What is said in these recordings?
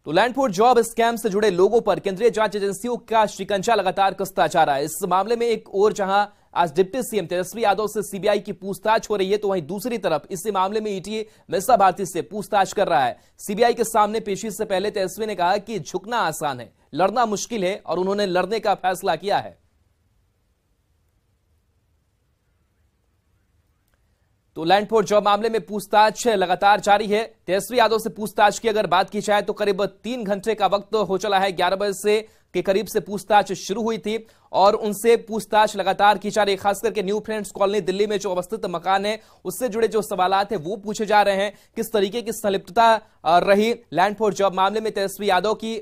तो land for job scam से जुड़े लोगों पर केंद्रीय जांच एजेंसियों का शिकंजा लगातार कसता जा रहा है। इस मामले में एक और जहां आज डिप्टी सीएम तेजस्वी यादव से सीबीआई की पूछताछ हो रही है, तो वहीं दूसरी तरफ इसी मामले में ईडी मीसा भारती से पूछताछ कर रहा है। सीबीआई के सामने पेशी से पहले तेजस्वी ने कहा कि झुकना आसान है, लड़ना मुश्किल है और उन्होंने लड़ने का फैसला किया है। तो लैंड फॉर जॉब मामले में पूछताछ लगातार जारी है। तेजस्वी यादव से पूछताछ की अगर बात की जाए तो करीब 3 घंटे का वक्त हो चला है। 11 बजे से के करीब से पूछताछ शुरू हुई थी और उनसे पूछताछ लगातार की जा रही है। खास करके न्यू फ्रेंड्स कॉलोनी दिल्ली में जो अवस्थित मकान है उससे जुड़े जो सवालात है वो पूछे जा रहे हैं। किस तरीके की संलिप्तता रही लैंड फॉर जॉब मामले में तेजस्वी यादव की,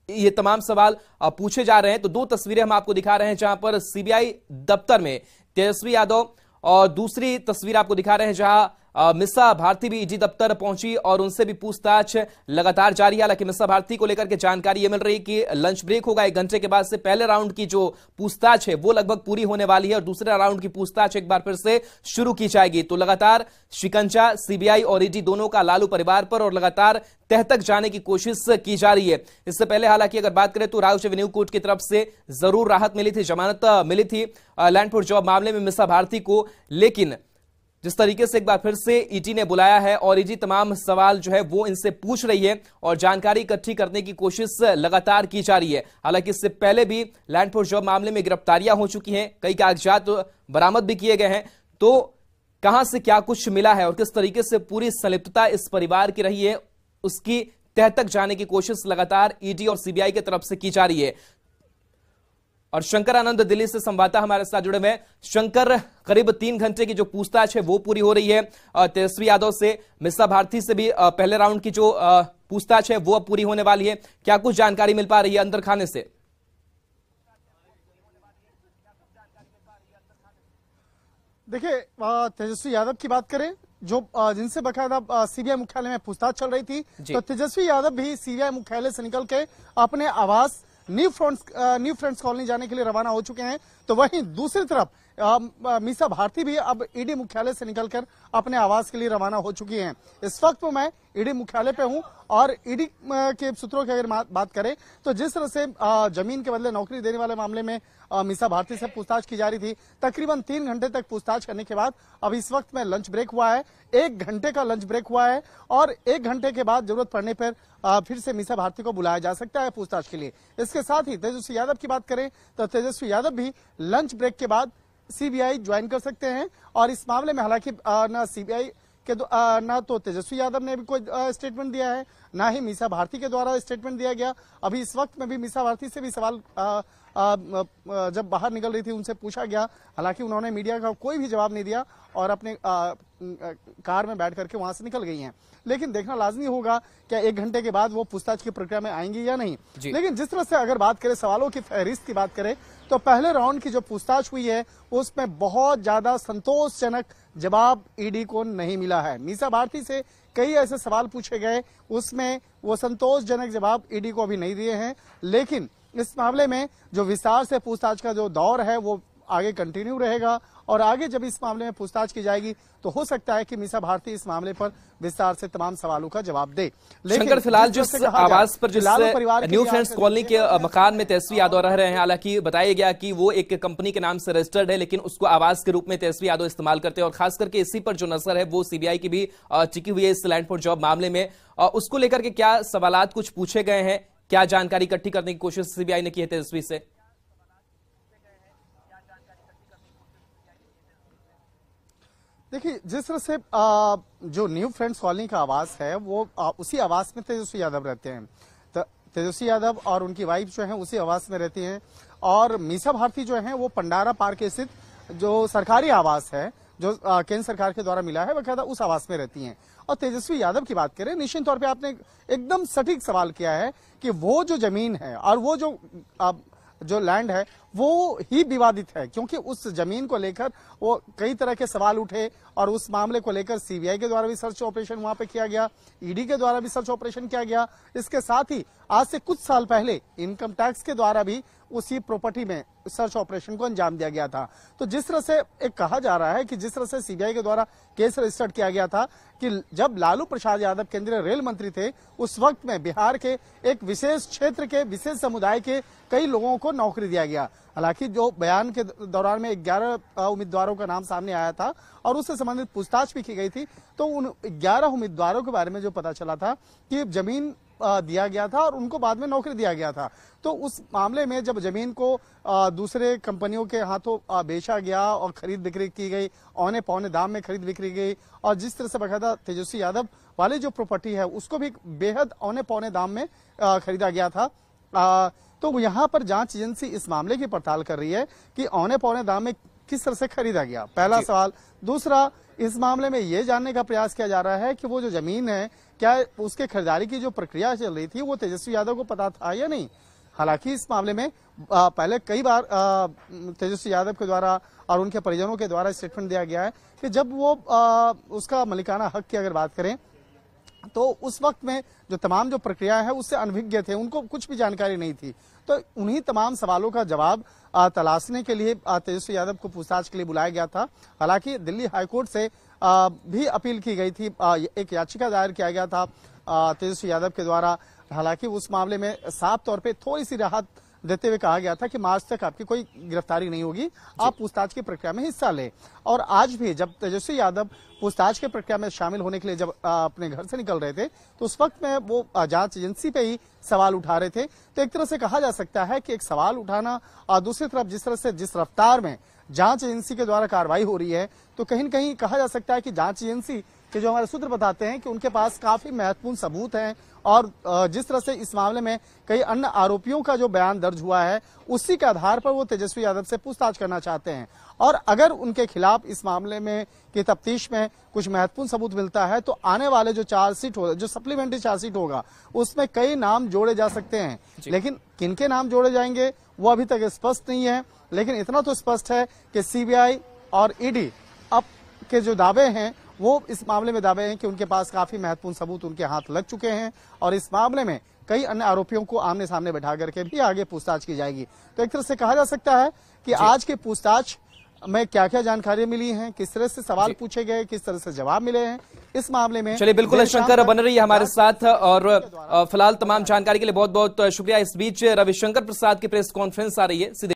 ये तमाम सवाल पूछे जा रहे हैं। तो 2 तस्वीरें हम आपको दिखा रहे हैं जहां पर सीबीआई दफ्तर में तेजस्वी यादव, और दूसरी तस्वीर आपको दिखा रहे हैं जहां मीसा भारती भी ईडी दफ्तर पहुंची और उनसे भी पूछताछ लगातार जारी है। हालांकि मीसा भारती को लेकर के जानकारी यह मिल रही है कि लंच ब्रेक होगा 1 घंटे के बाद से पहले राउंड की जो पूछताछ है वो लगभग पूरी होने वाली है और दूसरे राउंड की पूछताछ एक बार फिर से शुरू की जाएगी। तो लगातार शिकंजा सीबीआई और ईडी दोनों का लालू परिवार पर और लगातार तह तक जाने की कोशिश की जा रही है। इससे पहले हालांकि अगर बात करें तो राउच एवेन्यू कोर्ट की तरफ से जरूर राहत मिली थी, जमानत मिली थी लैंड फॉर जॉब मामले में मीसा भारती को, लेकिन जिस तरीके से एक बार फिर से ईडी ने बुलाया है और ईडी तमाम सवाल जो है वो इनसे पूछ रही है और जानकारी इकट्ठी करने की कोशिश लगातार की जा रही है। हालांकि इससे पहले भी लैंड फॉर जॉब मामले में गिरफ्तारियां हो चुकी हैं, कई कागजात बरामद भी किए गए हैं। तो कहां से क्या कुछ मिला है और किस तरीके से पूरी संलिप्तता इस परिवार की रही है, उसकी तह तक जाने की कोशिश लगातार ईडी और सीबीआई की तरफ से की जा रही है। और शंकर आनंद दिल्ली से संवाददाता हमारे साथ जुड़े हुए। शंकर, करीब 3 घंटे की जो पूछताछ है वो पूरी हो रही है तेजस्वी यादव से, मीसा भारती से भी पहले राउंड की जो पूछताछ है वो अब पूरी होने वाली है। क्या कुछ जानकारी मिल पा रही है अंदर खाने से? देखिए, तेजस्वी यादव की बात करें जो जिनसे बकायदा सीबीआई मुख्यालय में पूछताछ चल रही थी, तो तेजस्वी यादव भी सीबीआई मुख्यालय से निकल के अपने आवास न्यू फ्रेंड्स कॉलोनी जाने के लिए रवाना हो चुके हैं। तो वहीं दूसरी तरफ मीसा भारती भी अब ईडी मुख्यालय से निकलकर अपने आवास के लिए रवाना हो चुकी हैं। इस वक्त मैं ईडी मुख्यालय पे हूं और ईडी के सूत्रों की अगर बात करें तो जिस तरह से जमीन के बदले नौकरी देने वाले मामले में मीसा भारती से पूछताछ की जा रही थी, तकरीबन 3 घंटे तक पूछताछ करने के बाद अब इस वक्त में लंच ब्रेक हुआ है। 1 घंटे का लंच ब्रेक हुआ है और 1 घंटे के बाद जरूरत पड़ने पर फिर से मीसा भारती को बुलाया जा सकता है पूछताछ के लिए। इसके साथ ही तेजस्वी यादव की बात करें तो तेजस्वी यादव भी लंच ब्रेक के बाद सीबीआई ज्वाइन कर सकते हैं और इस मामले में हालांकि ना सीबीआई के ना तो तेजस्वी यादव ने भी कोई स्टेटमेंट दिया है, ना ही मीसा भारती के द्वारा स्टेटमेंट दिया गया। अभी इस वक्त में भी मीसा भारती से भी सवाल जब बाहर निकल रही थी उनसे पूछा गया, हालांकि उन्होंने मीडिया का कोई भी जवाब नहीं दिया और अपने कार में बैठ करके वहां से निकल गई हैं। लेकिन देखना लाजमी होगा क्या 1 घंटे के बाद वो पूछताछ की प्रक्रिया में आएंगी या नहीं। लेकिन जिस तरह से अगर बात करें सवालों की फहरिस्त की बात करें तो पहले राउंड की जो पूछताछ हुई है उसमें बहुत ज्यादा संतोषजनक जवाब ईडी को नहीं मिला है। मीसा भारती से कई ऐसे सवाल पूछे गए, उसमें वो संतोषजनक जवाब ईडी को अभी नहीं दिए हैं। लेकिन इस मामले में जो विस्तार से पूछताछ का जो दौर है वो आगे कंटिन्यू रहेगा और आगे जब इस मामले में पूछताछ की जाएगी तो हो सकता है कि मीसा भारती इस मामले पर विस्तार से तमाम सवालों का जवाब दे। लेकिन फिलहाल जिस आवास पर जिस न्यू फ्रेंड्स कॉलोनी के मकान में तेजस्वी यादव रह रहे हैं, हालांकि बताया गया कि वो एक कंपनी के नाम से रजिस्टर्ड है लेकिन उसको आवास के रूप में तेजस्वी यादव इस्तेमाल करते हैं और खास करके इसी पर जो नजर है वो सीबीआई की भी टिकी हुई है इस लैंड फॉर जॉब मामले में। उसको लेकर के क्या सवालात कुछ पूछे गए हैं, क्या जानकारी इकट्ठी करने की कोशिश सीबीआई ने की है तेजस्वी से? देखिए, जिस तरह से जो न्यू फ्रेंड्स कॉलोनी का आवास है वो उसी आवास में तेजस्वी यादव रहते हैं। तो तेजस्वी यादव और उनकी वाइफ जो है उसी आवास में रहती हैं और मीसा भारती जो है वो पंडारा पार्क स्थित जो सरकारी आवास है जो केंद्र सरकार के द्वारा मिला है बकायदा उस आवास में रहती हैं। और तेजस्वी यादव की बात करें, निश्चित तौर पे आपने एकदम सटीक सवाल किया है कि वो जो जमीन है और वो जो लैंड है वो ही विवादित है, क्योंकि उस जमीन को लेकर वो कई तरह के सवाल उठे और उस मामले को लेकर सीबीआई के द्वारा भी सर्च ऑपरेशन वहां पे किया गया, ईडी के द्वारा भी सर्च ऑपरेशन किया गया। इसके साथ ही आज से कुछ साल पहले इनकम टैक्स के द्वारा भी उसी प्रॉपर्टी में सर्च ऑपरेशन को अंजाम दिया गया था। तो जिस तरह से एक कहा जा रहा है कि जिस तरह से सीबीआई के द्वारा केस रजिस्टर्ड किया गया था कि जब लालू प्रसाद यादव केंद्रीय रेल मंत्री थे, उस वक्त में बिहार के एक विशेष क्षेत्र के विशेष समुदाय के कई लोगों को नौकरी दिया गया। हालांकि जो बयान के दौरान में 11 उम्मीदवारों का नाम सामने आया था और उससे संबंधित पूछताछ भी की गई थी, तो उन 11 उम्मीदवारों के बारे में जो पता चला था कि जमीन दिया गया था और उनको बाद में नौकरी दिया गया था। तो उस मामले में जब जमीन को दूसरे कंपनियों के हाथों बेचा गया और खरीद बिक्री की गई, औने पौने दाम में खरीद बिक्री गई, और जिस तरह से बकायदा तेजस्वी यादव वाली जो प्रॉपर्टी है उसको भी बेहद औने पौने दाम में खरीदा गया था। तो यहाँ पर जांच एजेंसी इस मामले की पड़ताल कर रही है कि औने पौने दाम में किस तरह से खरीदा गया, पहला सवाल। दूसरा, इस मामले में यह जानने का प्रयास किया जा रहा है कि वो जो जमीन है, क्या उसके खरीदारी की जो प्रक्रिया चल रही थी वो तेजस्वी यादव को पता था या नहीं। हालांकि इस मामले में पहले कई बार तेजस्वी यादव के द्वारा और उनके परिजनों के द्वारा स्टेटमेंट दिया गया है कि जब वो उसका मलिकाना हक की अगर बात करें तो उस वक्त में जो तमाम जो प्रक्रिया है उससे अनभिज्ञ थे, उनको कुछ भी जानकारी नहीं थी। तो उन्हीं तमाम सवालों का जवाब तलाशने के लिए तेजस्वी यादव को पूछताछ के लिए बुलाया गया था। हालांकि दिल्ली हाईकोर्ट से भी अपील की गई थी, एक याचिका दायर किया गया था तेजस्वी यादव के द्वारा। हालांकि उस मामले में साफ तौर पे थोड़ी सी राहत देते हुए कहा गया था कि मार्च तक आपकी कोई गिरफ्तारी नहीं होगी, आप पूछताछ की प्रक्रिया में हिस्सा लें। और आज भी जब तेजस्वी यादव पूछताछ की प्रक्रिया में शामिल होने के लिए जब अपने घर से निकल रहे थे, तो उस वक्त में वो जांच एजेंसी पे ही सवाल उठा रहे थे। तो एक तरह से कहा जा सकता है कि एक सवाल उठाना और दूसरी तरफ जिस तरह से जिस रफ्तार में जांच एजेंसी के द्वारा कार्रवाई हो रही है, तो कहीं न कहीं कहा जा सकता है कि जांच एजेंसी के जो हमारे सूत्र बताते हैं कि उनके पास काफी महत्वपूर्ण सबूत हैं और जिस तरह से इस मामले में कई अन्य आरोपियों का जो बयान दर्ज हुआ है, उसी के आधार पर वो तेजस्वी यादव से पूछताछ करना चाहते हैं। और अगर उनके खिलाफ इस मामले में की तफ्तीश में कुछ महत्वपूर्ण सबूत मिलता है, तो आने वाले जो चार्जशीट होगा, जो सप्लीमेंट्री चार्जशीट होगा, उसमें कई नाम जोड़े जा सकते हैं। लेकिन किनके नाम जोड़े जाएंगे वो अभी तक स्पष्ट नहीं है। लेकिन इतना तो स्पष्ट है कि सीबीआई और ईडी अब के जो दावे हैं वो इस मामले में दावे हैं कि उनके पास काफी महत्वपूर्ण सबूत उनके हाथ लग चुके हैं और इस मामले में कई अन्य आरोपियों को आमने सामने बैठा करके भी आगे पूछताछ की जाएगी। तो एक तरह से कहा जा सकता है कि आज की पूछताछ में क्या क्या जानकारी मिली है, किस तरह से सवाल पूछे गए, किस तरह से जवाब मिले हैं, इस मामले में। चलिए, बिल्कुल शंकर बन रही है हमारे साथ और फिलहाल तमाम जानकारी के लिए बहुत बहुत शुक्रिया। इस बीच रविशंकर प्रसाद की प्रेस कॉन्फ्रेंस आ रही है।